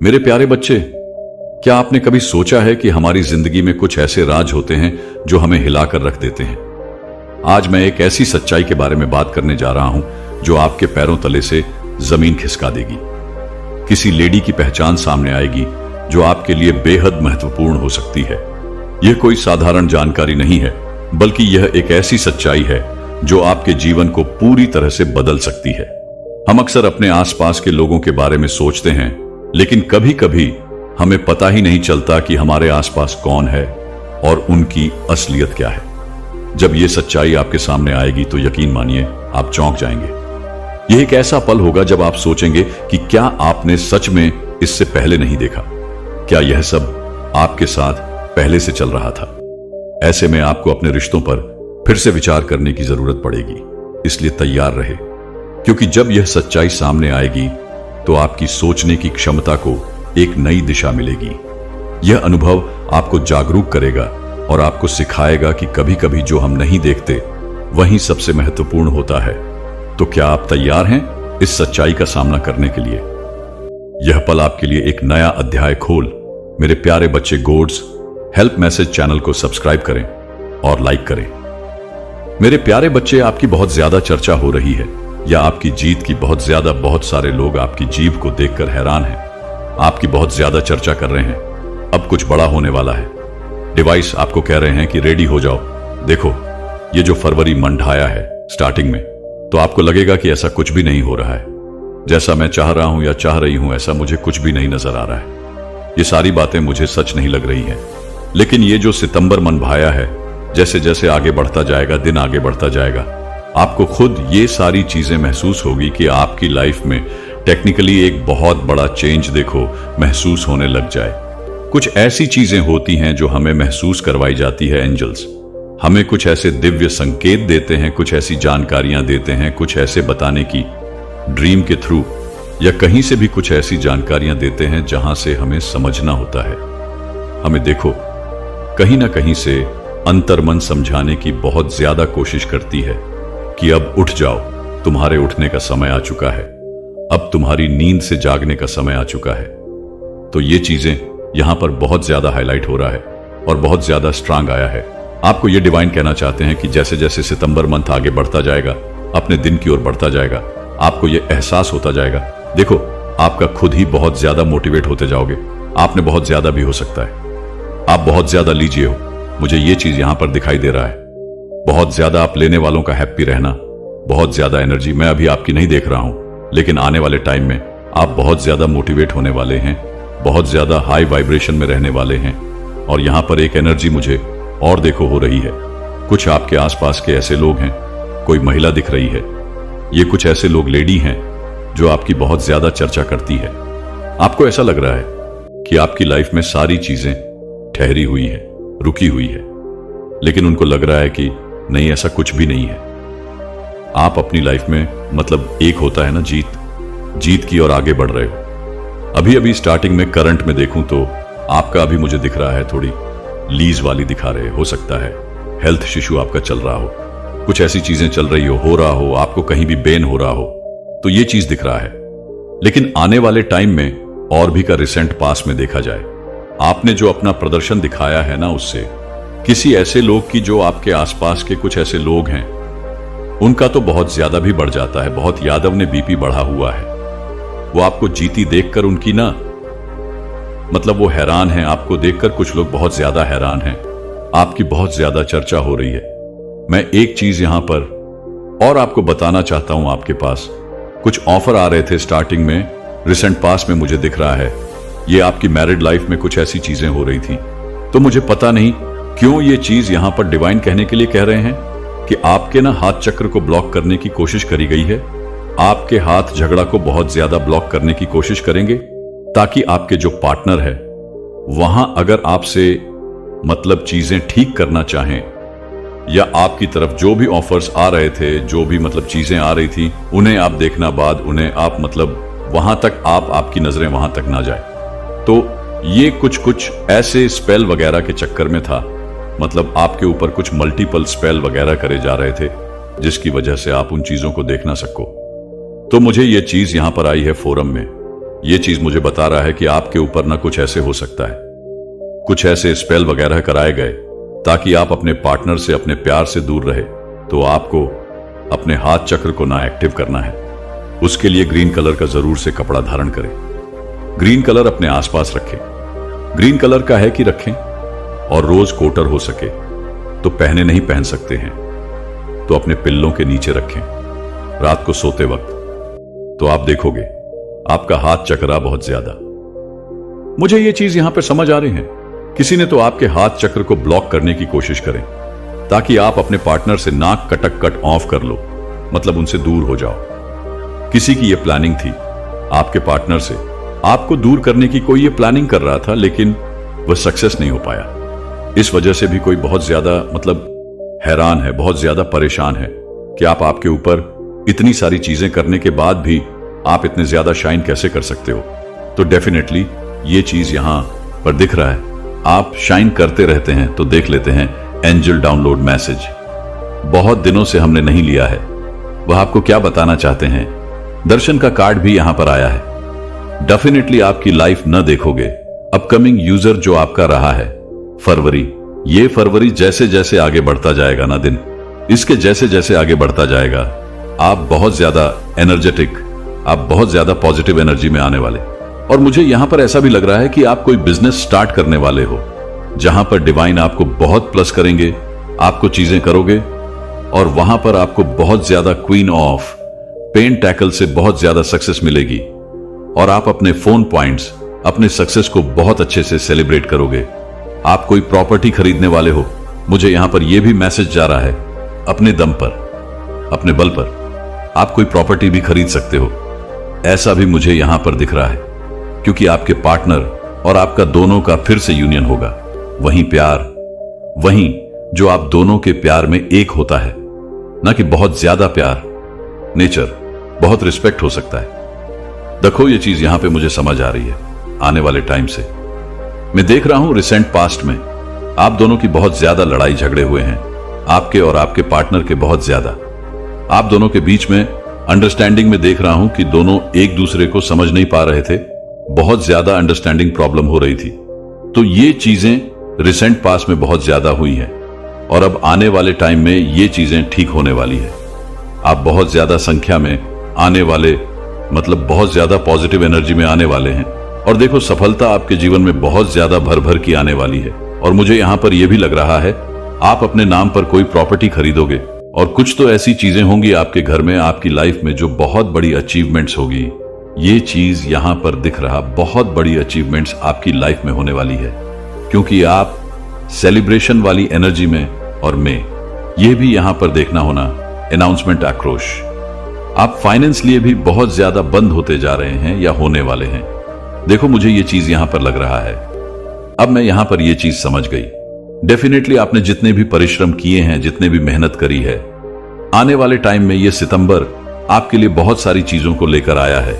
मेरे प्यारे बच्चे, क्या आपने कभी सोचा है कि हमारी जिंदगी में कुछ ऐसे राज होते हैं जो हमें हिलाकर रख देते हैं। आज मैं एक ऐसी सच्चाई के बारे में बात करने जा रहा हूं जो आपके पैरों तले से जमीन खिसका देगी। किसी लेडी की पहचान सामने आएगी जो आपके लिए बेहद महत्वपूर्ण हो सकती है। यह कोई साधारण जानकारी नहीं है, बल्कि यह एक ऐसी सच्चाई है जो आपके जीवन को पूरी तरह से बदल सकती है। हम अक्सर अपने आसपास के लोगों के बारे में सोचते हैं, लेकिन कभी कभी हमें पता ही नहीं चलता कि हमारे आसपास कौन है और उनकी असलियत क्या है। जब यह सच्चाई आपके सामने आएगी तो यकीन मानिए आप चौंक जाएंगे। यह एक ऐसा पल होगा जब आप सोचेंगे कि क्या आपने सच में इससे पहले नहीं देखा। क्या यह सब आपके साथ पहले से चल रहा था। ऐसे में आपको अपने रिश्तों पर फिर से विचार करने की जरूरत पड़ेगी। इसलिए तैयार रहे, क्योंकि जब यह सच्चाई सामने आएगी तो आपकी सोचने की क्षमता को एक नई दिशा मिलेगी। यह अनुभव आपको जागरूक करेगा और आपको सिखाएगा कि कभी कभी जो हम नहीं देखते वही सबसे महत्वपूर्ण होता है। तो क्या आप तैयार हैं इस सच्चाई का सामना करने के लिए? यह पल आपके लिए एक नया अध्याय खोल। मेरे प्यारे बच्चे, गोड्स हेल्प मैसेज चैनल को सब्सक्राइब करें और लाइक करें। मेरे प्यारे बच्चे, आपकी बहुत ज्यादा चर्चा हो रही है या आपकी जीत की बहुत सारे लोग आपकी जीभ को देखकर हैरान हैं। आपकी बहुत ज्यादा चर्चा कर रहे हैं। अब कुछ बड़ा होने वाला है। डिवाइस आपको कह रहे हैं कि रेडी हो जाओ। देखो, ये जो फरवरी मंथ आया है स्टार्टिंग में, तो आपको लगेगा कि ऐसा कुछ भी नहीं हो रहा है। जैसा मैं चाह रहा हूं या चाह रही हूं ऐसा मुझे कुछ भी नहीं नजर आ रहा है। ये सारी बातें मुझे सच नहीं लग रही हैं। लेकिन ये जो सितंबर मंथ आया है, जैसे जैसे आगे बढ़ता जाएगा, दिन आगे बढ़ता जाएगा, आपको खुद ये सारी चीजें महसूस होगी कि आपकी लाइफ में टेक्निकली एक बहुत बड़ा चेंज देखो महसूस होने लग जाए। कुछ ऐसी चीजें होती हैं जो हमें महसूस करवाई जाती है। एंजल्स हमें कुछ ऐसे दिव्य संकेत देते हैं, कुछ ऐसी जानकारियां देते हैं, कुछ ऐसे बताने की ड्रीम के थ्रू या कहीं से भी कुछ ऐसी जानकारियां देते हैं जहां से हमें समझना होता है। हमें देखो, कहीं ना कहीं से अंतर्मन समझाने की बहुत ज्यादा कोशिश करती है कि अब उठ जाओ, तुम्हारे उठने का समय आ चुका है, अब तुम्हारी नींद से जागने का समय आ चुका है। तो ये चीजें यहां पर बहुत ज्यादा हाईलाइट हो रहा है और बहुत ज्यादा स्ट्रांग आया है। आपको ये डिवाइन कहना चाहते हैं कि जैसे जैसे सितंबर मंथ आगे बढ़ता जाएगा, अपने दिन की ओर बढ़ता जाएगा, आपको ये एहसास होता जाएगा। देखो, आपका खुद ही बहुत ज्यादा मोटिवेट होते जाओगे। आपने बहुत ज्यादा भी हो सकता है। आप बहुत ज्यादा लीजिए हो, मुझे ये चीज यहां पर दिखाई दे रहा है। बहुत ज्यादा आप लेने वालों का हैप्पी रहना, बहुत ज्यादा एनर्जी। मैं अभी आपकी नहीं देख रहा हूं, लेकिन आने वाले टाइम में आप बहुत ज्यादा मोटिवेट होने वाले हैं, बहुत ज्यादा हाई वाइब्रेशन में रहने वाले हैं। और यहां पर एक एनर्जी मुझे और देखो हो रही है। कुछ आपके आसपास के ऐसे लोग हैं, कोई महिला दिख रही है। ये कुछ ऐसे लोग, लेडी हैं, जो आपकी बहुत ज्यादा चर्चा करती है। आपको ऐसा लग रहा है कि आपकी लाइफ में सारी चीजें ठहरी हुई है, रुकी हुई है, लेकिन उनको लग रहा है कि नहीं, ऐसा कुछ भी नहीं है। आप अपनी लाइफ में, मतलब एक होता है ना जीत की ओर आगे बढ़ रहे हो। अभी अभी स्टार्टिंग में करंट में देखूं तो आपका अभी मुझे दिख रहा है थोड़ी लीज वाली दिखा रहे। हो सकता है हेल्थ इशू आपका चल रहा हो, कुछ ऐसी चीजें चल रही हो रहा हो, आपको कहीं भी बेन हो रहा हो, तो ये चीज दिख रहा है। लेकिन आने वाले टाइम में और भी का रिसेंट पास में देखा जाए, आपने जो अपना प्रदर्शन दिखाया है ना, उससे किसी ऐसे लोग की, जो आपके आसपास के कुछ ऐसे लोग हैं, उनका तो बहुत ज्यादा भी बढ़ जाता है। बहुत यादव ने बीपी बढ़ा हुआ है। वो आपको जीती देखकर उनकी ना, मतलब वो हैरान हैं आपको देखकर। कुछ लोग बहुत ज्यादा हैरान हैं। आपकी बहुत ज्यादा चर्चा हो रही है। मैं एक चीज यहां पर और आपको बताना चाहता हूं। आपके पास कुछ ऑफर आ रहे थे स्टार्टिंग में, रिसेंट पास में मुझे दिख रहा है। ये आपकी मैरिड लाइफ में कुछ ऐसी चीजें हो रही थी। तो मुझे पता नहीं क्यों ये चीज यहां पर डिवाइन कहने के लिए कह रहे हैं कि आपके ना हाथ चक्र को ब्लॉक करने की कोशिश करी गई है। आपके हाथ झगड़ा को बहुत ज्यादा ब्लॉक करने की कोशिश करेंगे, ताकि आपके जो पार्टनर है वहां अगर आपसे मतलब चीजें ठीक करना चाहें, या आपकी तरफ जो भी ऑफर्स आ रहे थे, जो भी मतलब चीजें आ रही थी, उन्हें आप देखना बाद, उन्हें आप मतलब वहां तक आपकी नजरें वहां तक ना जाए। तो ये कुछ ऐसे स्पेल वगैरह के चक्कर में था। मतलब आपके ऊपर कुछ मल्टीपल स्पेल वगैरह करे जा रहे थे, जिसकी वजह से आप उन चीजों को देख ना सको। तो मुझे ये चीज यहां पर आई है फोरम में। ये चीज मुझे बता रहा है कि आपके ऊपर ना कुछ ऐसे हो सकता है, कुछ ऐसे स्पेल वगैरह कराए गए ताकि आप अपने पार्टनर से, अपने प्यार से दूर रहे। तो आपको अपने हाथ चक्र को ना एक्टिव करना है। उसके लिए ग्रीन कलर का जरूर से कपड़ा धारण करें। ग्रीन कलर अपने आसपास रखें। ग्रीन कलर का है कि रखें, और रोज कोटर हो सके तो पहने, नहीं पहन सकते हैं तो अपने पिल्लों के नीचे रखें रात को सोते वक्त। तो आप देखोगे आपका हाथ चकरा बहुत ज्यादा। मुझे ये चीज यहां पर समझ आ रही है, किसी ने तो आपके हाथ चक्र को ब्लॉक करने की कोशिश करें ताकि आप अपने पार्टनर से नाक कटक कट ऑफ कर लो, मतलब उनसे दूर हो जाओ। किसी की यह प्लानिंग थी आपके पार्टनर से आपको दूर करने की, कोई ये प्लानिंग कर रहा था लेकिन वह सक्सेस नहीं हो पाया। इस वजह से भी कोई बहुत ज्यादा हैरान है, बहुत ज्यादा परेशान है कि आपके ऊपर इतनी सारी चीजें करने के बाद भी आप इतने ज्यादा शाइन कैसे कर सकते हो। तो डेफिनेटली ये चीज यहां पर दिख रहा है। आप शाइन करते रहते हैं तो देख लेते हैं एंजल डाउनलोड मैसेज। बहुत दिनों से हमने नहीं लिया है, वह आपको क्या बताना चाहते हैं। दर्शन का कार्ड भी यहां पर आया है। डेफिनेटली आपकी लाइफ न देखोगे। अपकमिंग यूजर जो आपका रहा है फरवरी, ये फरवरी जैसे जैसे आगे बढ़ता जाएगा ना दिन, इसके जैसे जैसे आगे बढ़ता जाएगा, आप बहुत ज्यादा एनर्जेटिक, आप बहुत ज्यादा पॉजिटिव एनर्जी में आने वाले। और मुझे यहां पर ऐसा भी लग रहा है कि आप कोई बिजनेस स्टार्ट करने वाले हो जहां पर डिवाइन आपको बहुत प्लस करेंगे, आपको चीजें करोगे और वहां पर आपको बहुत ज्यादा क्वीन ऑफ पेंटैकल से बहुत ज्यादा सक्सेस मिलेगी और आप अपने फोन पॉइंट्स, अपने सक्सेस को बहुत अच्छे से सेलिब्रेट करोगे। आप कोई प्रॉपर्टी खरीदने वाले हो, मुझे यहां पर यह भी मैसेज जा रहा है, अपने दम पर, अपने बल पर आप कोई प्रॉपर्टी भी खरीद सकते हो, ऐसा भी मुझे यहां पर दिख रहा है। क्योंकि आपके पार्टनर और आपका दोनों का फिर से यूनियन होगा। वहीं प्यार, वहीं जो आप दोनों के प्यार में एक होता है, ना कि बहुत ज्यादा प्यार, नेचर, बहुत रिस्पेक्ट हो सकता है। देखो ये चीज यहां पे मुझे समझ आ रही है। आने वाले टाइम से मैं देख रहा हूं रिसेंट पास्ट में आप दोनों की बहुत ज्यादा लड़ाई झगड़े हुए हैं, आपके और आपके पार्टनर के बहुत ज्यादा। आप दोनों के बीच में अंडरस्टैंडिंग में देख रहा हूं कि दोनों एक दूसरे को समझ नहीं पा रहे थे, बहुत ज्यादा अंडरस्टैंडिंग प्रॉब्लम हो रही थी। तो ये चीजें रिसेंट पास्ट में बहुत ज्यादा हुई हैं और अब आने वाले टाइम में ये चीजें ठीक होने वाली है। आप बहुत ज्यादा संख्या में आने वाले, बहुत ज्यादा पॉजिटिव एनर्जी में आने वाले हैं और देखो सफलता आपके जीवन में बहुत ज्यादा भर भर की आने वाली है। और मुझे यहां पर यह भी लग रहा है आप अपने नाम पर कोई प्रॉपर्टी खरीदोगे और कुछ तो ऐसी चीजें होंगी आपके घर में, आपकी लाइफ में जो बहुत बड़ी अचीवमेंट्स होगी। ये चीज यहां पर दिख रहा, बहुत बड़ी अचीवमेंट्स आपकी लाइफ में होने वाली है क्योंकि आप सेलिब्रेशन वाली एनर्जी में और में यह भी यहां पर देखना होना अनाउंसमेंट, आक्रोश। आप फाइनेंस लिए भी बहुत ज्यादा बंद होते जा रहे हैं या होने वाले हैं। देखो मुझे ये चीज यहां पर लग रहा है। अब मैं यहां पर यह चीज समझ गई। डेफिनेटली आपने जितने भी परिश्रम किए हैं, जितने भी मेहनत करी है, आने वाले टाइम में ये सितंबर आपके लिए बहुत सारी चीजों को लेकर आया है,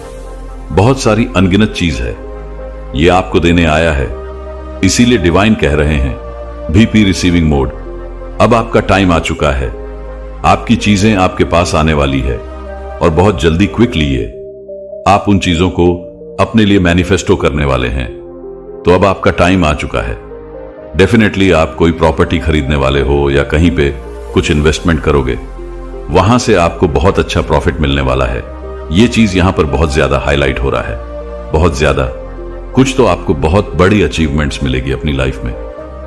बहुत सारी अनगिनत चीज है ये आपको देने आया है। इसीलिए डिवाइन कह रहे हैं VP रिसीविंग मोड, अब आपका टाइम आ चुका है। आपकी चीजें आपके पास आने वाली है और बहुत जल्दी, क्विकली ये आप उन चीजों को अपने लिए मैनिफेस्टो करने वाले हैं। तो अब आपका टाइम आ चुका है। डेफिनेटली आप कोई प्रॉपर्टी खरीदने वाले हो या कहीं पे कुछ इन्वेस्टमेंट करोगे, वहां से आपको बहुत अच्छा प्रॉफिट मिलने वाला है। ये चीज यहां पर बहुत ज्यादा हाईलाइट हो रहा है, बहुत ज्यादा। कुछ तो आपको बहुत बड़ी अचीवमेंट्स मिलेगी अपनी लाइफ में,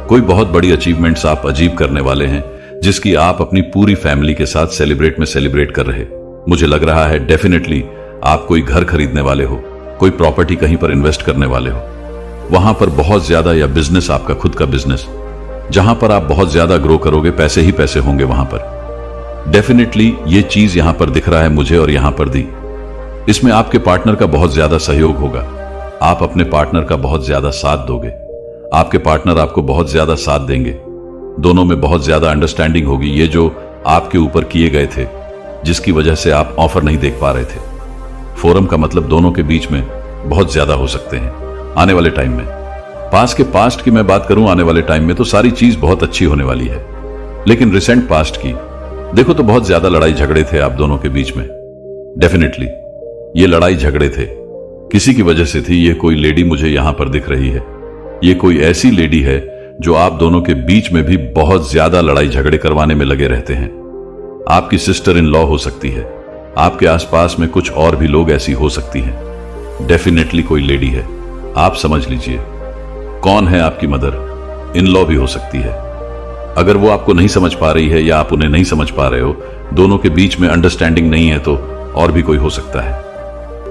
कोई बहुत बड़ी अचीवमेंट्स आप अचीव करने वाले हैं जिसकी आप अपनी पूरी फैमिली के साथ सेलिब्रेट कर रहे। मुझे लग रहा है डेफिनेटली आप कोई घर खरीदने वाले हो, कोई प्रॉपर्टी कहीं पर इन्वेस्ट करने वाले हो, वहां पर बहुत ज्यादा, या बिजनेस, आपका खुद का बिजनेस जहां पर आप बहुत ज्यादा ग्रो करोगे, पैसे ही पैसे होंगे वहां पर। डेफिनेटली ये चीज यहां पर दिख रहा है मुझे और यहां पर दी। इसमें आपके पार्टनर का बहुत ज्यादा सहयोग होगा, आप अपने पार्टनर का बहुत ज्यादा साथ दोगे, आपके पार्टनर आपको बहुत ज्यादा साथ देंगे, दोनों में बहुत ज्यादा अंडरस्टैंडिंग होगी। ये जो आपके ऊपर किए गए थे जिसकी वजह से आप ऑफर नहीं देख पा रहे थे, फोरम का मतलब दोनों के बीच में बहुत ज्यादा हो सकते हैं आने वाले टाइम में। पास्ट की मैं बात करूं, आने वाले टाइम में तो सारी चीज बहुत अच्छी होने वाली है, लेकिन रिसेंट पास्ट की देखो तो बहुत ज्यादा लड़ाई झगड़े थे आप दोनों के बीच में। डेफिनेटली ये लड़ाई झगड़े थे, किसी की वजह से थी। ये कोई लेडी मुझे यहां पर दिख रही है। ये कोई ऐसी लेडी है जो आप दोनों के बीच में भी बहुत ज्यादा लड़ाई झगड़े करवाने में लगे रहते हैं। आपकी सिस्टर इन लॉ हो सकती है। आपके आसपास में कुछ और भी लोग ऐसी हो सकती हैं। डेफिनेटली कोई लेडी है। आप समझ लीजिए कौन है। आपकी मदर इन लॉ भी हो सकती है। अगर वो आपको नहीं समझ पा रही है या आप उन्हें नहीं समझ पा रहे हो, दोनों के बीच में अंडरस्टैंडिंग नहीं है, तो और भी कोई हो सकता है।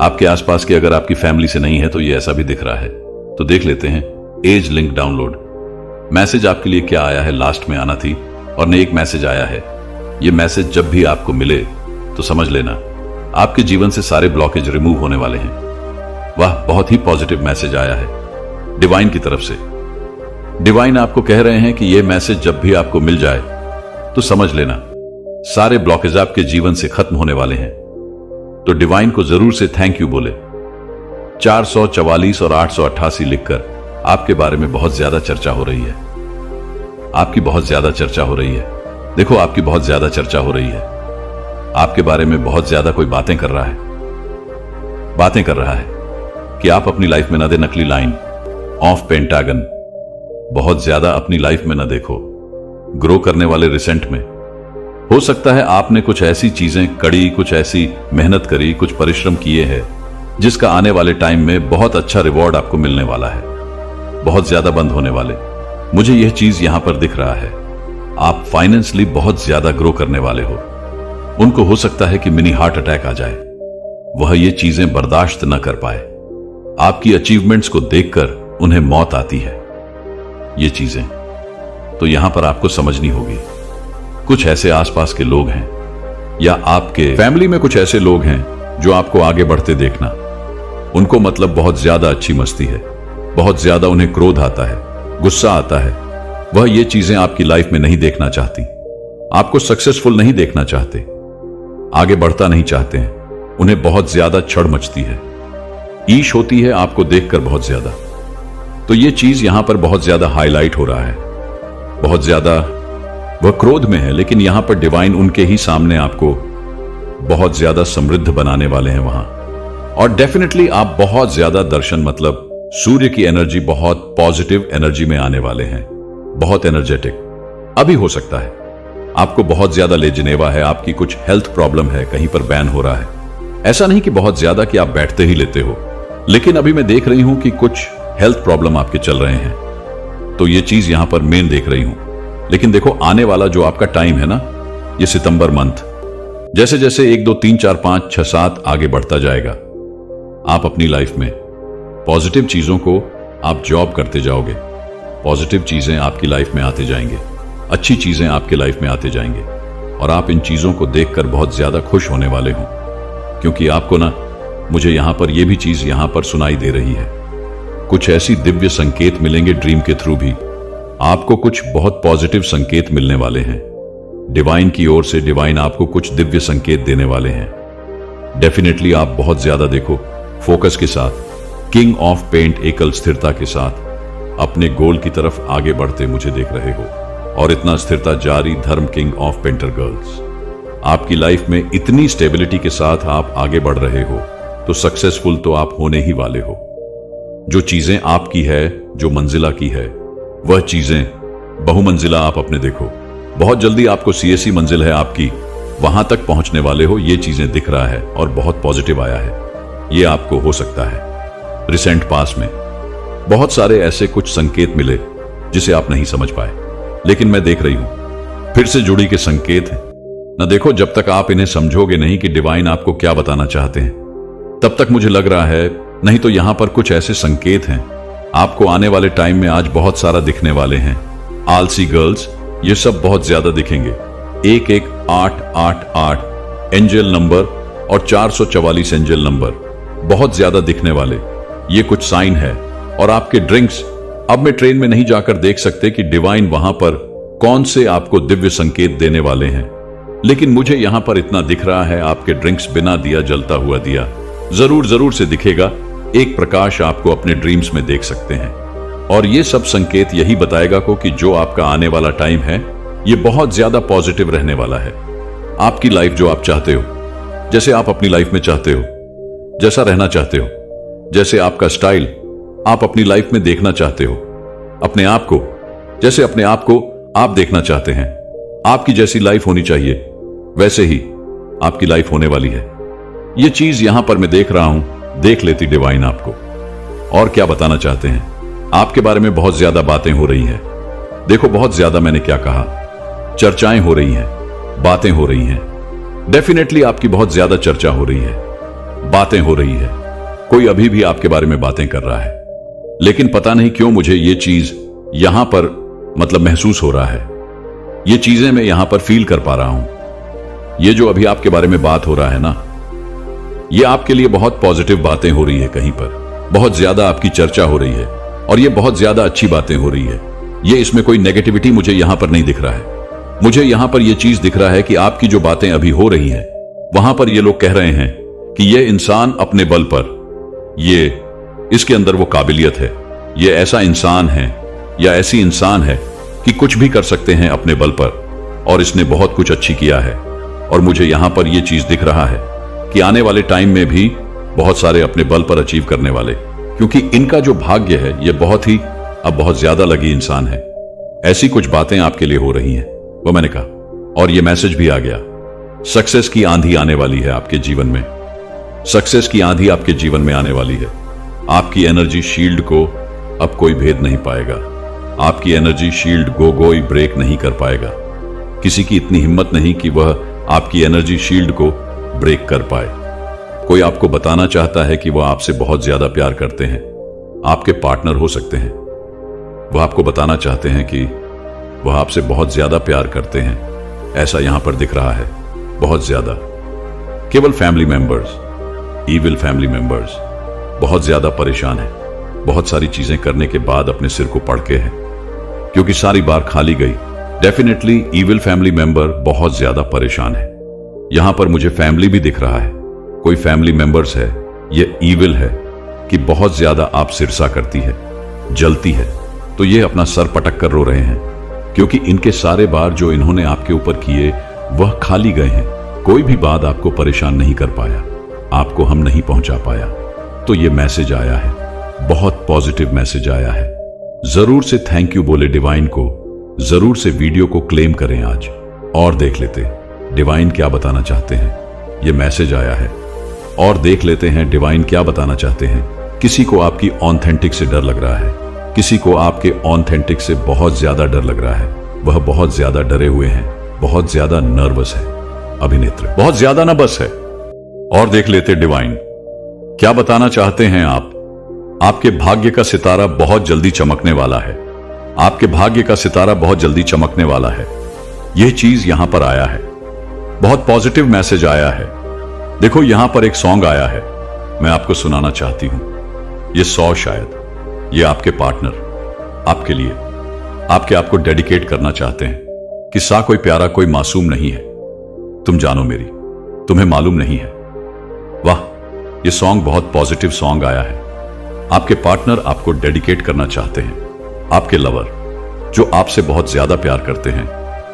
आपके आसपास की अगर आपकी फैमिली से नहीं है तो ये ऐसा भी दिख रहा है। तो देख लेते हैं एज लिंक डाउनलोड। मैसेज आपके लिए क्या आया है, लास्ट में आना थी और ने एक मैसेज आया है। ये मैसेज जब भी आपको मिले तो समझ लेना आपके जीवन से सारे ब्लॉकेज रिमूव होने वाले हैं। वाह, बहुत ही पॉजिटिव मैसेज आया है डिवाइन की तरफ से। डिवाइन आपको कह रहे हैं कि यह मैसेज जब भी आपको मिल जाए तो समझ लेना सारे ब्लॉकेज आपके जीवन से खत्म होने वाले हैं। तो डिवाइन को जरूर से थैंक यू बोले। 444 और 888 लिखकर आपके बारे में बहुत ज्यादा चर्चा हो रही है। आपकी बहुत ज्यादा चर्चा हो रही है। देखो, आपकी बहुत ज्यादा चर्चा हो रही है। आपके बारे में बहुत ज्यादा कोई बातें कर रहा है कि आप अपनी लाइफ में न दे नकली लाइन ऑफ पेंटागन। बहुत ज्यादा अपनी लाइफ में न देखो। ग्रो करने वाले रिसेंट में हो सकता है आपने कुछ ऐसी चीजें कड़ी, कुछ ऐसी मेहनत करी, कुछ परिश्रम किए हैं जिसका आने वाले टाइम में बहुत अच्छा रिवॉर्ड आपको मिलने वाला है। बहुत ज्यादा बंद होने वाले, मुझे यह चीज यहां पर दिख रहा है। आप फाइनेंशियली बहुत ज्यादा ग्रो करने वाले हो। उनको हो सकता है कि मिनी हार्ट अटैक आ जाए, वह ये चीजें बर्दाश्त न कर पाए। आपकी अचीवमेंट्स को देखकर उन्हें मौत आती है। ये चीजें तो यहां पर आपको समझनी होगी। कुछ ऐसे आसपास के लोग हैं या आपके फैमिली में कुछ ऐसे लोग हैं जो आपको आगे बढ़ते देखना, उनको मतलब बहुत ज्यादा अच्छी मस्ती है, बहुत ज्यादा उन्हें क्रोध आता है, गुस्सा आता है। वह ये चीजें आपकी लाइफ में नहीं देखना चाहती। आपको सक्सेसफुल नहीं देखना चाहते, आगे बढ़ता नहीं चाहते हैं। उन्हें बहुत ज्यादा क्षण मचती है, ईश होती है आपको देखकर बहुत ज्यादा। तो ये चीज यहां पर बहुत ज्यादा हाईलाइट हो रहा है। बहुत ज्यादा वह क्रोध में है, लेकिन यहां पर डिवाइन उनके ही सामने आपको बहुत ज्यादा समृद्ध बनाने वाले हैं वहां। और डेफिनेटली आप बहुत ज्यादा दर्शन मतलब सूर्य की एनर्जी, बहुत पॉजिटिव एनर्जी में आने वाले हैं। बहुत एनर्जेटिक अभी हो सकता है। आपको बहुत ज्यादा लेजिनेवा है, आपकी कुछ हेल्थ प्रॉब्लम है, कहीं पर बैन हो रहा है। ऐसा नहीं कि बहुत ज्यादा कि आप बैठते ही लेते हो, लेकिन अभी मैं देख रही हूं कि कुछ हेल्थ प्रॉब्लम आपके चल रहे हैं। तो ये चीज यहां पर मेन देख रही हूं। लेकिन देखो, आने वाला जो आपका टाइम है ना, ये सितंबर मंथ, जैसे जैसे 1 2 3 4 5 6 7 आगे बढ़ता जाएगा, आप अपनी लाइफ में पॉजिटिव चीजों को आप जॉब करते जाओगे। पॉजिटिव चीजें आपकी लाइफ में आते जाएंगे, अच्छी चीजें आपके लाइफ में आते जाएंगे। और आप इन चीजों को देखकर बहुत ज्यादा खुश होने वाले हो, क्योंकि आपको ना, मुझे यहां पर यह भी चीज यहां पर सुनाई दे रही है। कुछ ऐसी दिव्य संकेत मिलेंगे ड्रीम के थ्रू भी। आपको कुछ बहुत पॉजिटिव संकेत मिलने वाले हैं डिवाइन की ओर से। डिवाइन आपको कुछ दिव्य संकेत देने वाले हैं। डेफिनेटली आप बहुत ज्यादा देखो, फोकस के साथ, किंग ऑफ पेंट एकल स्थिरता के साथ अपने गोल की तरफ आगे बढ़ते मुझे देख रहे हो। और इतना स्थिरता जारी, धर्म किंग ऑफ पेंटर गर्ल्स, आपकी लाइफ में इतनी स्टेबिलिटी के साथ आप आगे बढ़ रहे हो, तो सक्सेसफुल तो आप होने ही वाले हो। जो चीजें आपकी है, जो मंजिला की है, वह चीजें बहुमंजिला आप अपने देखो। बहुत जल्दी आपको सीएससी मंजिल है आपकी, वहां तक पहुंचने वाले हो। ये चीजें दिख रहा है और बहुत पॉजिटिव आया है। ये आपको हो सकता है रिसेंट पास में बहुत सारे ऐसे कुछ संकेत मिले जिसे आप नहीं समझ पाए, लेकिन मैं देख रही हूं फिर से जुड़ी के संकेत हैं ना। देखो, जब तक आप इन्हें समझोगे नहीं कि डिवाइन आपको क्या बताना चाहते हैं, तब तक मुझे लग रहा है नहीं। तो यहां पर कुछ ऐसे संकेत हैं आपको आने वाले टाइम में आज बहुत सारा दिखने वाले हैं। आलसी गर्ल्स, ये सब बहुत ज्यादा दिखेंगे। 11888 एंजल नंबर और 444 एंजल नंबर बहुत ज्यादा दिखने वाले, ये कुछ साइन है। और आपके ड्रिंक्स, अब मैं ट्रेन में नहीं जाकर देख सकते कि डिवाइन वहां पर कौन से आपको दिव्य संकेत देने वाले हैं, लेकिन मुझे यहां पर इतना दिख रहा है, आपके ड्रिंक्स बिना दिया जलता हुआ दिया जरूर जरूर से दिखेगा। एक प्रकाश आपको अपने ड्रीम्स में देख सकते हैं। और ये सब संकेत यही बताएगा को कि जो आपका आने वाला टाइम है, ये बहुत ज्यादा पॉजिटिव रहने वाला है। आपकी लाइफ जो आप चाहते हो, जैसे आप अपनी लाइफ में चाहते हो, जैसा रहना चाहते हो, जैसे आपका स्टाइल आप अपनी लाइफ में देखना चाहते हो, अपने आप को जैसे अपने आप को आप देखना चाहते हैं। आपकी जैसी लाइफ होनी चाहिए, वैसे ही आपकी लाइफ होने वाली है। ये चीज यहां पर मैं देख रहा हूं, देख लेती डिवाइन आपको। और क्या बताना चाहते हैं? आपके बारे में बहुत ज्यादा बातें हो रही हैं। देखो बहुत ज्यादा मैंने क्या कहा, चर्चाएं हो रही हैं, बातें हो रही हैं। डेफिनेटली आपकी बहुत ज्यादा चर्चा हो रही है, बातें हो रही है। कोई अभी भी आपके बारे में बातें कर रहा है, लेकिन पता नहीं क्यों मुझे ये चीज यहां पर मतलब महसूस हो रहा है। ये चीजें मैं यहां पर फील कर पा रहा हूं। ये जो अभी आपके बारे में बात हो रहा है ना, ये आपके लिए बहुत पॉजिटिव बातें हो रही है। कहीं पर बहुत ज्यादा आपकी चर्चा हो रही है और ये बहुत ज्यादा अच्छी बातें हो रही है। ये इसमें कोई नेगेटिविटी मुझे यहां पर नहीं दिख रहा है। मुझे यहां पर यह चीज दिख रहा है कि आपकी जो बातें अभी हो रही हैं, वहां पर ये लोग कह रहे हैं कि ये इंसान अपने बल पर, ये इसके अंदर वो काबिलियत है, ये ऐसा इंसान है या ऐसी इंसान है कि कुछ भी कर सकते हैं अपने बल पर, और इसने बहुत कुछ अच्छी किया है। और मुझे यहां पर यह चीज दिख रहा है कि आने वाले टाइम में भी बहुत सारे अपने बल पर अचीव करने वाले, क्योंकि इनका जो भाग्य है ये बहुत ही अब बहुत ज्यादा लगी इंसान है। ऐसी कुछ बातें आपके लिए हो रही हैं, वो मैंने कहा। और ये मैसेज भी आ गया, सक्सेस की आंधी आने वाली है आपके जीवन में। सक्सेस की आंधी आपके जीवन में आने वाली है। आपकी एनर्जी शील्ड को अब कोई भेद नहीं पाएगा। आपकी एनर्जी शील्ड गोगोई ब्रेक नहीं कर पाएगा। किसी की इतनी हिम्मत नहीं कि वह आपकी एनर्जी शील्ड को ब्रेक कर पाए। कोई आपको बताना चाहता है कि वह आपसे बहुत ज्यादा प्यार करते हैं, आपके पार्टनर हो सकते हैं। वह आपको बताना चाहते हैं कि वह आपसे बहुत ज्यादा प्यार करते हैं, ऐसा यहां पर दिख रहा है, बहुत ज्यादा। केवल family members, evil family members बहुत ज्यादा परेशान हैं, बहुत सारी चीजें करने के बाद अपने सिर को पड़के हैं, क्योंकि सारी बार खाली गई। डेफिनेटली ईविल फैमिली मेंबर बहुत ज्यादा परेशान है। यहां पर मुझे फैमिली भी दिख रहा है, कोई फैमिली मेंबर्स है, ये ईविल है कि बहुत ज्यादा आप सिरसा करती है, जलती है, तो ये अपना सर पटक कर रो रहे हैं, क्योंकि इनके सारे बार जो इन्होंने आपके ऊपर किए वह खाली गए हैं। कोई भी बात आपको परेशान नहीं कर पाया, आपको हम नहीं पहुंचा पाया। तो ये मैसेज आया है, बहुत पॉजिटिव मैसेज आया है। जरूर से थैंक यू बोले डिवाइन को, जरूर से वीडियो को क्लेम करें आज और देख लेते डिवाइन क्या बताना चाहते हैं। ये मैसेज आया है और देख लेते हैं डिवाइन क्या बताना चाहते हैं। किसी को आपकी ऑथेंटिक से डर लग रहा है, किसी को आपके ऑथेंटिक से बहुत ज्यादा डर लग रहा है। वह बहुत ज्यादा डरे हुए हैं, बहुत ज्यादा नर्वस है। अभिनेत्री बहुत ज्यादा ना बस है। और देख लेते डिवाइन क्या बताना चाहते हैं आप। आपके भाग्य का सितारा बहुत जल्दी चमकने वाला है। आपके भाग्य का सितारा बहुत जल्दी चमकने वाला है। यह चीज यहां पर आया है, बहुत पॉजिटिव मैसेज आया है। देखो यहां पर एक सॉन्ग आया है, मैं आपको सुनाना चाहती हूं। यह 100 शायद ये आपके पार्टनर आपके लिए आपके आप को डेडिकेट करना चाहते हैं कि सा कोई प्यारा कोई मासूम नहीं है, तुम जानो मेरी, तुम्हें मालूम नहीं है। वाह, ये सॉन्ग बहुत पॉजिटिव सॉन्ग आया है। आपके पार्टनर आपको डेडिकेट करना चाहते हैं। आपके लवर जो आपसे बहुत ज्यादा प्यार करते हैं,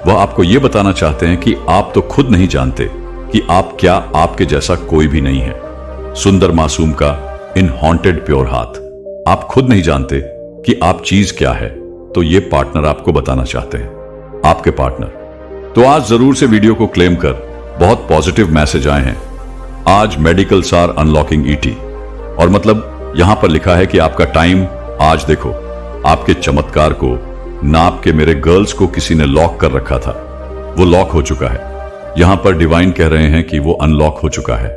वह आपको यह बताना चाहते हैं कि आप तो खुद नहीं जानते कि आप क्या, आपके जैसा कोई भी नहीं है। सुंदर मासूम का इन हॉन्टेड प्योर हाथ, आप खुद नहीं जानते कि आप चीज क्या है। तो ये पार्टनर आपको बताना चाहते हैं, आपके पार्टनर। तो आज जरूर से वीडियो को क्लेम कर, बहुत पॉजिटिव मैसेज आए हैं। आज मेडिकल्स आर अनलॉकिंग ईटी, और मतलब यहां पर लिखा है कि आपका टाइम आज देखो। आपके चमत्कार को नाप के मेरे गर्ल्स को किसी ने लॉक कर रखा था, वो लॉक हो चुका है। यहां पर डिवाइन कह रहे हैं कि वो अनलॉक हो चुका है।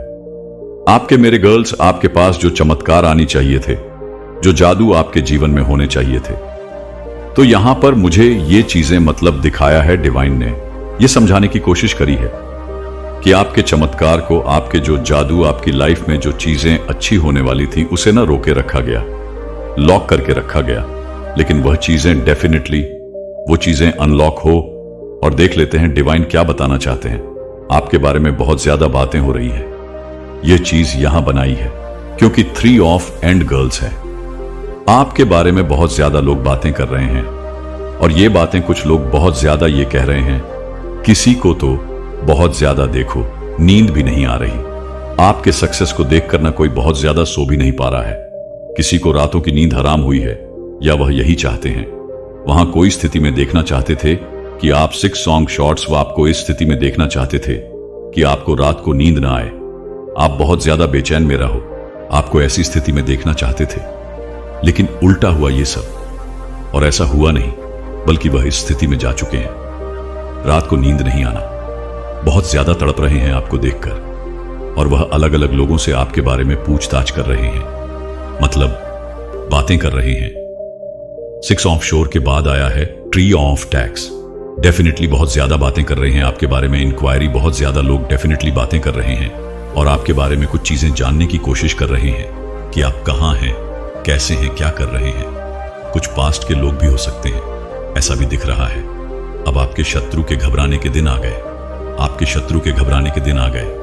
आपके मेरे गर्ल्स, आपके पास जो चमत्कार आनी चाहिए थे, जो जादू आपके जीवन में होने चाहिए थे। तो यहां पर मुझे ये चीजें मतलब दिखाया है डिवाइन ने, ये समझाने की कोशिश करी है कि आपके चमत्कार को, आपके जो जादू, आपकी लाइफ में जो चीजें अच्छी होने वाली थी, उसे ना रोके रखा गया, लॉक करके रखा गया। लेकिन वह चीजें डेफिनेटली, वो चीजें अनलॉक हो। और देख लेते हैं डिवाइन क्या बताना चाहते हैं। आपके बारे में बहुत ज्यादा बातें हो रही है, यह चीज यहां बनाई है क्योंकि 3 ऑफ एंड गर्ल्स है। आपके बारे में बहुत ज्यादा लोग बातें कर रहे हैं, और ये बातें कुछ लोग बहुत ज्यादा ये कह रहे हैं, किसी को तो बहुत ज्यादा देखो नींद भी नहीं आ रही। आपके सक्सेस को देखकर ना कोई बहुत ज्यादा सो भी नहीं पा रहा है। किसी को रातों की नींद हराम हुई है या वह यही चाहते हैं। वहां कोई स्थिति में देखना चाहते थे कि आप 6 सॉन्ग शॉर्ट्स, वो आपको इस स्थिति में देखना चाहते थे कि आपको रात को नींद ना आए, आप बहुत ज्यादा बेचैन में रहो, आपको ऐसी स्थिति में देखना चाहते थे। लेकिन उल्टा हुआ ये सब, और ऐसा हुआ नहीं बल्कि वह इस स्थिति में जा चुके हैं। रात को नींद नहीं आना, बहुत ज्यादा तड़प रहे हैं आपको देखकर, और वह अलग अलग लोगों से आपके बारे में पूछताछ कर रहे हैं, मतलब बातें कर रहे हैं। 6 ऑफ शोर के बाद आया है ट्री ऑफ टैक्स। डेफिनेटली बहुत ज्यादा बातें कर रहे हैं आपके बारे में, इंक्वायरी, बहुत ज्यादा लोग डेफिनेटली बातें कर रहे हैं और आपके बारे में कुछ चीजें जानने की कोशिश कर रहे हैं कि आप कहां हैं, कैसे हैं, क्या कर रहे हैं। कुछ पास्ट के लोग भी हो सकते हैं, ऐसा भी दिख रहा है। अब आपके शत्रु के घबराने के दिन आ गए, आपके शत्रु के घबराने के दिन आ गए।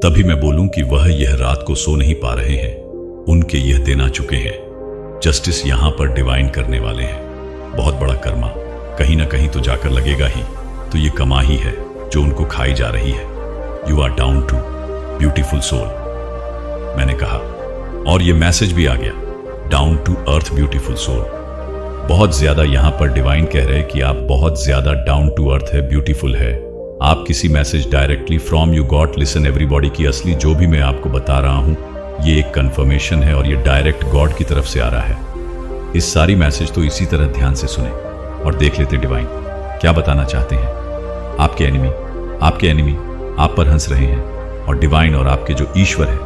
तभी मैं बोलूं कि वह यह रात को सो नहीं पा रहे हैं, उनके यह दिन आ चुके हैं। जस्टिस यहां पर डिवाइन करने वाले हैं। बहुत बड़ा कर्मा कहीं ना कहीं तो जाकर लगेगा ही, तो ये कमा ही है जो उनको खाई जा रही है। You are down to beautiful soul, मैंने कहा, और ये मैसेज भी आ गया, down to earth beautiful soul. बहुत ज्यादा यहां पर डिवाइन कह रहे हैं कि आप बहुत ज्यादा डाउन टू अर्थ है, ब्यूटीफुल है। आप किसी message directly from you God, listen everybody की असली जो भी मैं आपको बता रहा हूं ये एक कंफर्मेशन है और ये डायरेक्ट गॉड की तरफ से आ रहा है। इस सारी मैसेज तो इसी तरह ध्यान से सुने और देख लेते डिवाइन क्या बताना चाहते हैं। आपके एनिमी आप पर हंस रहे हैं, और डिवाइन और आपके जो ईश्वर है,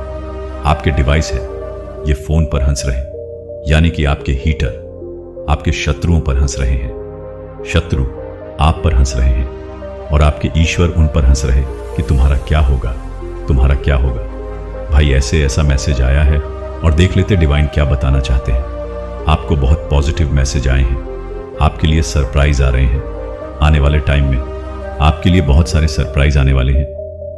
आपके डिवाइस है, ये फोन पर हंस रहे हैं, यानी कि आपके हीटर आपके शत्रुओं पर हंस रहे हैं। शत्रु आप पर हंस रहे हैं और आपके ईश्वर उन पर हंस रहे कि तुम्हारा क्या होगा, तुम्हारा क्या होगा। भाई ऐसा मैसेज आया है, और देख लेते डिवाइन क्या बताना चाहते हैं। आपको बहुत पॉजिटिव मैसेज आए हैं, आपके लिए सरप्राइज आ रहे हैं। आने वाले टाइम में आपके लिए बहुत सारे सरप्राइज आने वाले हैं।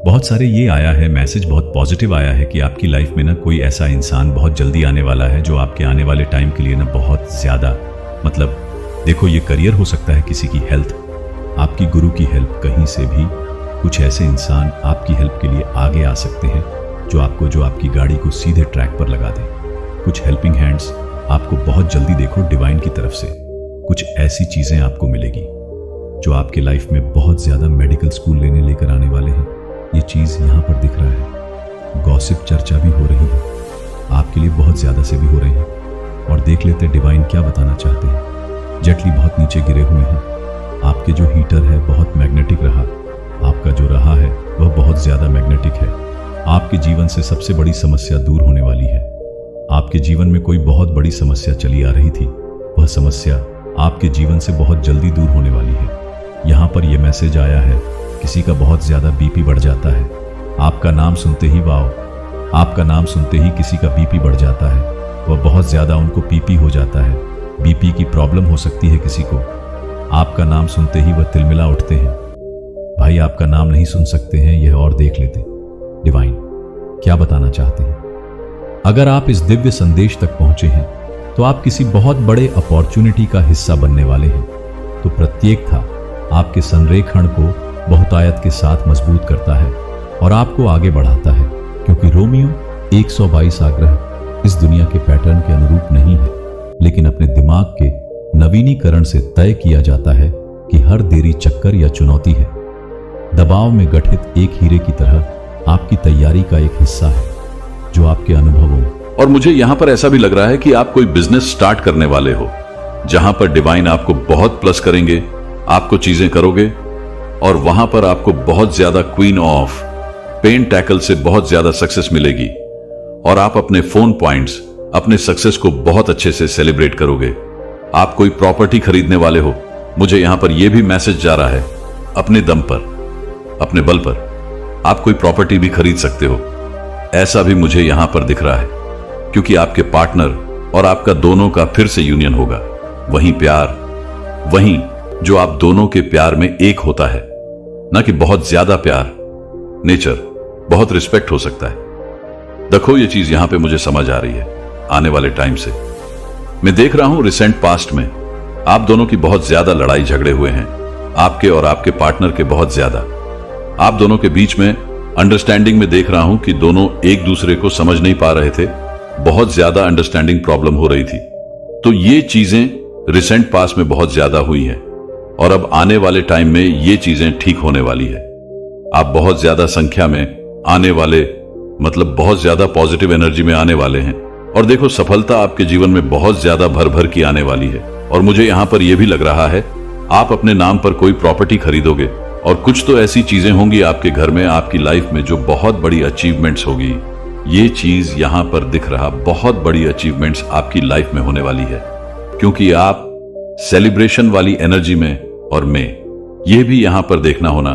बहुत सारे ये आया है मैसेज, बहुत पॉजिटिव आया है कि आपकी लाइफ में ना कोई ऐसा इंसान बहुत जल्दी आने वाला है जो आपके आने वाले टाइम के लिए ना बहुत ज्यादा, मतलब देखो ये करियर हो सकता है, किसी की हेल्थ, आपकी गुरु की हेल्प, कहीं से भी कुछ ऐसे इंसान आपकी हेल्प के लिए आगे आ सकते हैं जो आपकी गाड़ी को सीधे ट्रैक पर लगा दें। कुछ हेल्पिंग हैंड्स आपको बहुत जल्दी, देखो डिवाइन की तरफ से कुछ ऐसी चीजें आपको मिलेगी जो आपके लाइफ में बहुत ज्यादा मेडिकल स्कूल लेकर आने वाले हैं। ये चीज यहां पर दिख रहा है। गॉसिप चर्चा भी हो रही है, आपके लिए बहुत ज्यादा से भी हो रही है। और देख लेते डिवाइन क्या बताना चाहते हैं। जेटली बहुत नीचे गिरे हुए हैं, आपके जो हीटर है बहुत मैग्नेटिक रहा, आपका जो रहा है वह बहुत ज्यादा मैग्नेटिक है। आपके जीवन से सबसे बड़ी समस्या दूर होने वाली है। आपके जीवन में कोई बहुत बड़ी समस्या चली आ रही थी, वह समस्या आपके जीवन से बहुत जल्दी दूर होने वाली है। यहां पर यह मैसेज आया है, किसी का बहुत ज्यादा बीपी बढ़ जाता है, आपका नाम सुनते ही, वाओ, आपका नाम सुनते ही किसी का बीपी बढ़ जाता है, वह बहुत ज्यादा उनको पीपी हो जाता है, बीपी की प्रॉब्लम हो सकती है किसी को। आपका नाम सुनते ही वह तिलमिला उठते हैं। भाई आपका नाम नहीं सुन सकते हैं यह, और देख लेते डिवाइन क्या बताना चाहते हैं। अगर आप इस दिव्य संदेश तक पहुंचे हैं तो आप किसी बहुत बड़े अपॉर्चुनिटी का हिस्सा बनने वाले हैं। तो प्रत्येक था आपके संरेखण को बहुतायत के साथ मजबूत करता है और आपको आगे बढ़ाता है, क्योंकि रोमियो 122 आग्रह इस दुनिया के पैटर्न के अनुरूप नहीं है, लेकिन अपने दिमाग के नवीनीकरण से तय किया जाता है कि हर देरी चक्कर या चुनौती है। दबाव में गठित एक हीरे की तरह आपकी तैयारी का एक हिस्सा है जो आपके अनुभवों, और मुझे यहां पर ऐसा भी लग रहा है कि आप कोई बिजनेस स्टार्ट करने वाले हो जहां पर डिवाइन आपको बहुत प्लस करेंगे, आपको चीजें करोगे और वहां पर आपको बहुत ज्यादा क्वीन ऑफ पेंटैकल से बहुत ज्यादा सक्सेस मिलेगी और आप अपने फोन पॉइंट्स, अपने सक्सेस को बहुत अच्छे से सेलिब्रेट करोगे। आप कोई प्रॉपर्टी खरीदने वाले हो, मुझे यहां पर यह भी मैसेज जा रहा है, अपने दम पर, अपने बल पर आप कोई प्रॉपर्टी भी खरीद सकते हो, ऐसा भी मुझे यहां पर दिख रहा है, क्योंकि आपके पार्टनर और आपका दोनों का फिर से यूनियन होगा। वहीं प्यार, वहीं जो आप दोनों के प्यार में एक होता है, ना कि बहुत ज्यादा प्यार, नेचर, बहुत रिस्पेक्ट हो सकता है। देखो ये चीज यहां पे मुझे समझ आ रही है। आने वाले टाइम से मैं देख रहा हूं, रिसेंट पास्ट में आप दोनों की बहुत ज्यादा लड़ाई झगड़े हुए हैं, आपके और आपके पार्टनर के बहुत ज्यादा। आप दोनों के बीच में अंडरस्टैंडिंग में देख रहा हूं कि दोनों एक दूसरे को समझ नहीं पा रहे थे, बहुत ज्यादा अंडरस्टैंडिंग प्रॉब्लम हो रही थी। तो ये चीजें रिसेंट पास में बहुत ज्यादा हुई हैं और अब आने वाले टाइम में ये चीजें ठीक होने वाली है। आप बहुत ज्यादा संख्या में आने वाले, मतलब बहुत ज्यादा पॉजिटिव एनर्जी में आने वाले हैं। और देखो, सफलता आपके जीवन में बहुत ज्यादा भर भर की आने वाली है। और मुझे यहां पर यह भी लग रहा है आप अपने नाम पर कोई प्रॉपर्टी खरीदोगे और कुछ तो ऐसी चीजें होंगी आपके घर में, आपकी लाइफ में, जो बहुत बड़ी अचीवमेंट्स होगी। ये चीज यहां पर दिख रहा, बहुत बड़ी अचीवमेंट्स आपकी लाइफ में होने वाली है, क्योंकि आप सेलिब्रेशन वाली एनर्जी में और में, यह भी यहां पर देखना होना